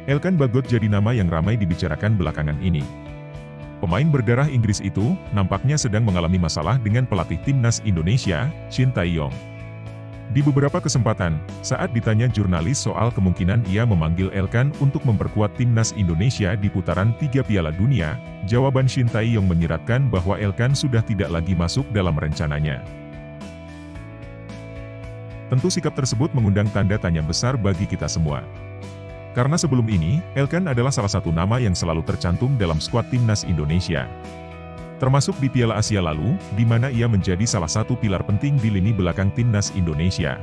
Elkan Bagot jadi nama yang ramai dibicarakan belakangan ini. Pemain berdarah Inggris itu nampaknya sedang mengalami masalah dengan pelatih timnas Indonesia, Shin Tae-yong. Di beberapa kesempatan, saat ditanya jurnalis soal kemungkinan ia memanggil Elkan untuk memperkuat timnas Indonesia di putaran 3 Piala Dunia, jawaban Shin Tae-yong menyiratkan bahwa Elkan sudah tidak lagi masuk dalam rencananya. Tentu sikap tersebut mengundang tanda tanya besar bagi kita semua. Karena sebelum ini, Elkan adalah salah satu nama yang selalu tercantum dalam skuad timnas Indonesia. Termasuk di Piala Asia lalu, di mana ia menjadi salah satu pilar penting di lini belakang timnas Indonesia.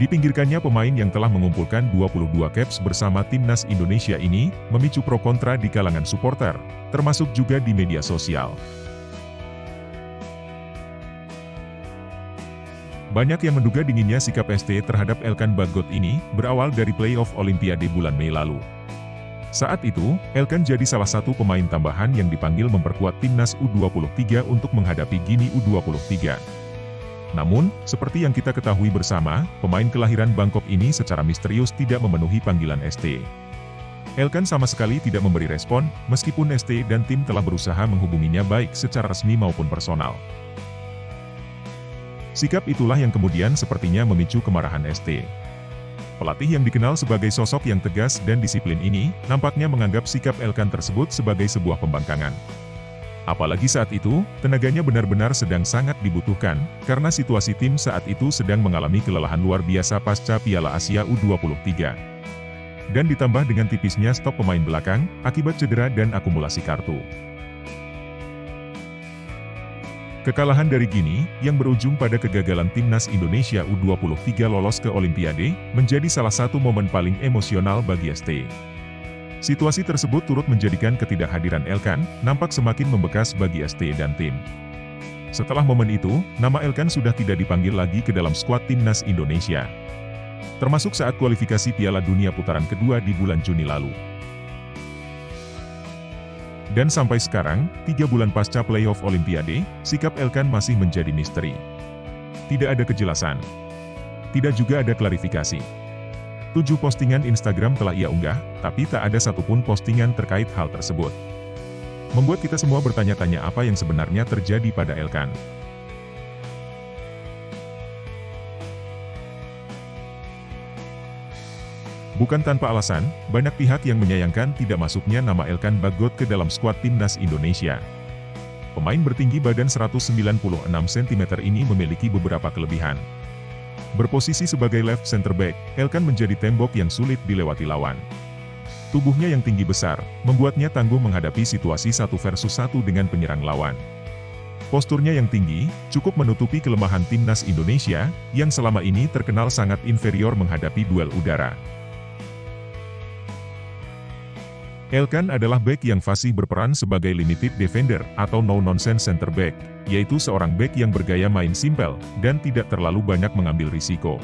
Dipinggirkannya pemain yang telah mengumpulkan 22 caps bersama timnas Indonesia ini, memicu pro kontra di kalangan supporter, termasuk juga di media sosial. Banyak yang menduga dinginnya sikap ST terhadap Elkan Bagot ini berawal dari playoff Olimpiade bulan Mei lalu. Saat itu, Elkan jadi salah satu pemain tambahan yang dipanggil memperkuat timnas U23 untuk menghadapi Guinea U23. Namun, seperti yang kita ketahui bersama, pemain kelahiran Bangkok ini secara misterius tidak memenuhi panggilan ST. Elkan sama sekali tidak memberi respon, meskipun ST dan tim telah berusaha menghubunginya baik secara resmi maupun personal. Sikap itulah yang kemudian sepertinya memicu kemarahan ST. Pelatih yang dikenal sebagai sosok yang tegas dan disiplin ini, nampaknya menganggap sikap Elkan tersebut sebagai sebuah pembangkangan. Apalagi saat itu, tenaganya benar-benar sedang sangat dibutuhkan, karena situasi tim saat itu sedang mengalami kelelahan luar biasa pasca Piala Asia U23. Dan ditambah dengan tipisnya stok pemain belakang, akibat cedera dan akumulasi kartu. Kekalahan dari Guinea, yang berujung pada kegagalan timnas Indonesia U23 lolos ke Olimpiade, menjadi salah satu momen paling emosional bagi ST. Situasi tersebut turut menjadikan ketidakhadiran Elkan, nampak semakin membekas bagi ST dan tim. Setelah momen itu, nama Elkan sudah tidak dipanggil lagi ke dalam skuad timnas Indonesia. Termasuk saat kualifikasi Piala Dunia putaran kedua di bulan Juni lalu. Dan sampai sekarang, 3 bulan pasca playoff Olimpiade, sikap Elkan masih menjadi misteri. Tidak ada kejelasan. Tidak juga ada klarifikasi. 7 postingan Instagram telah ia unggah, tapi tak ada satupun postingan terkait hal tersebut. Membuat kita semua bertanya-tanya apa yang sebenarnya terjadi pada Elkan. Bukan tanpa alasan, banyak pihak yang menyayangkan tidak masuknya nama Elkan Bagot ke dalam skuad timnas Indonesia. Pemain bertinggi badan 196 cm ini memiliki beberapa kelebihan. Berposisi sebagai left center back, Elkan menjadi tembok yang sulit dilewati lawan. Tubuhnya yang tinggi besar, membuatnya tangguh menghadapi situasi 1 versus 1 dengan penyerang lawan. Posturnya yang tinggi, cukup menutupi kelemahan timnas Indonesia, yang selama ini terkenal sangat inferior menghadapi duel udara. Elkan adalah bek yang fasih berperan sebagai limited defender atau no-nonsense center back, yaitu seorang bek yang bergaya main simpel dan tidak terlalu banyak mengambil risiko.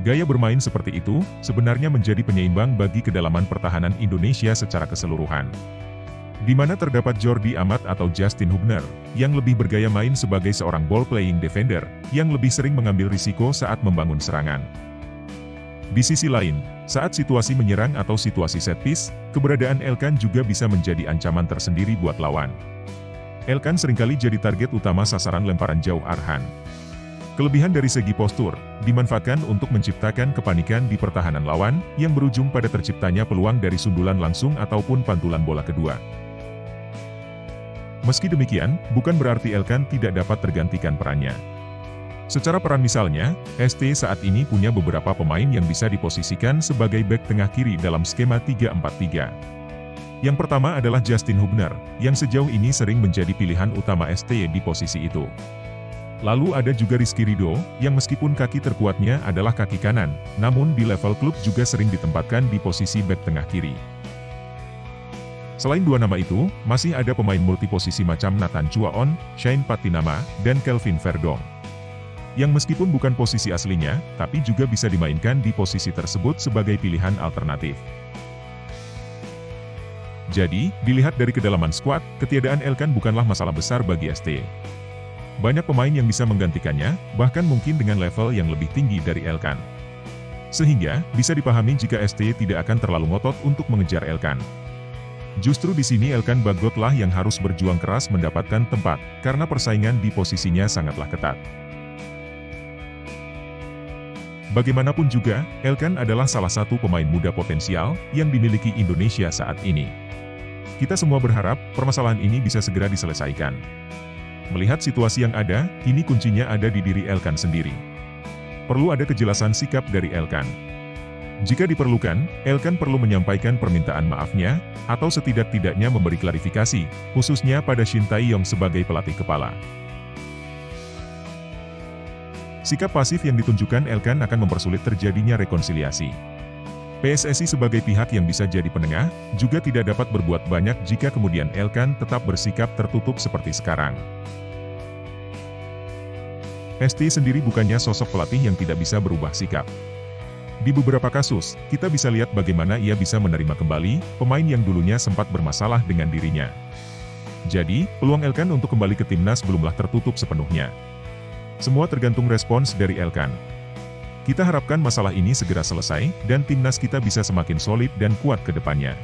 Gaya bermain seperti itu sebenarnya menjadi penyeimbang bagi kedalaman pertahanan Indonesia secara keseluruhan. Di mana terdapat Jordi Amat atau Justin Hubner, yang lebih bergaya main sebagai seorang ball-playing defender, yang lebih sering mengambil risiko saat membangun serangan. Di sisi lain, saat situasi menyerang atau situasi set piece, keberadaan Elkan juga bisa menjadi ancaman tersendiri buat lawan. Elkan seringkali jadi target utama sasaran lemparan jauh Arhan. Kelebihan dari segi postur, dimanfaatkan untuk menciptakan kepanikan di pertahanan lawan, yang berujung pada terciptanya peluang dari sundulan langsung ataupun pantulan bola kedua. Meski demikian, bukan berarti Elkan tidak dapat tergantikan perannya. Secara peran misalnya, ST saat ini punya beberapa pemain yang bisa diposisikan sebagai bek tengah kiri dalam skema 3-4-3. Yang pertama adalah Justin Hubner, yang sejauh ini sering menjadi pilihan utama ST di posisi itu. Lalu ada juga Rizky Ridho, yang meskipun kaki terkuatnya adalah kaki kanan, namun di level klub juga sering ditempatkan di posisi bek tengah kiri. Selain 2 nama itu, masih ada pemain multiposisi macam Nathan Chuaon, Shane Patinama, dan Kelvin Verdong. Yang meskipun bukan posisi aslinya, tapi juga bisa dimainkan di posisi tersebut sebagai pilihan alternatif. Jadi, dilihat dari kedalaman skuad, ketiadaan Elkan bukanlah masalah besar bagi ST. Banyak pemain yang bisa menggantikannya, bahkan mungkin dengan level yang lebih tinggi dari Elkan. Sehingga, bisa dipahami jika ST tidak akan terlalu ngotot untuk mengejar Elkan. Justru di sini Elkan Bagotlah yang harus berjuang keras mendapatkan tempat, karena persaingan di posisinya sangatlah ketat. Bagaimanapun juga, Elkan adalah salah satu pemain muda potensial yang dimiliki Indonesia saat ini. Kita semua berharap permasalahan ini bisa segera diselesaikan. Melihat situasi yang ada, ini kuncinya ada di diri Elkan sendiri. Perlu ada kejelasan sikap dari Elkan. Jika diperlukan, Elkan perlu menyampaikan permintaan maafnya, atau setidak-tidaknya memberi klarifikasi, khususnya pada Shin Tae-yong sebagai pelatih kepala. Sikap pasif yang ditunjukkan Elkan akan mempersulit terjadinya rekonsiliasi. PSSI sebagai pihak yang bisa jadi penengah, juga tidak dapat berbuat banyak jika kemudian Elkan tetap bersikap tertutup seperti sekarang. ST sendiri bukannya sosok pelatih yang tidak bisa berubah sikap. Di beberapa kasus, kita bisa lihat bagaimana ia bisa menerima kembali pemain yang dulunya sempat bermasalah dengan dirinya. Jadi, peluang Elkan untuk kembali ke timnas belumlah tertutup sepenuhnya. Semua tergantung respons dari Elkan. Kita harapkan masalah ini segera selesai, dan timnas kita bisa semakin solid dan kuat ke depannya.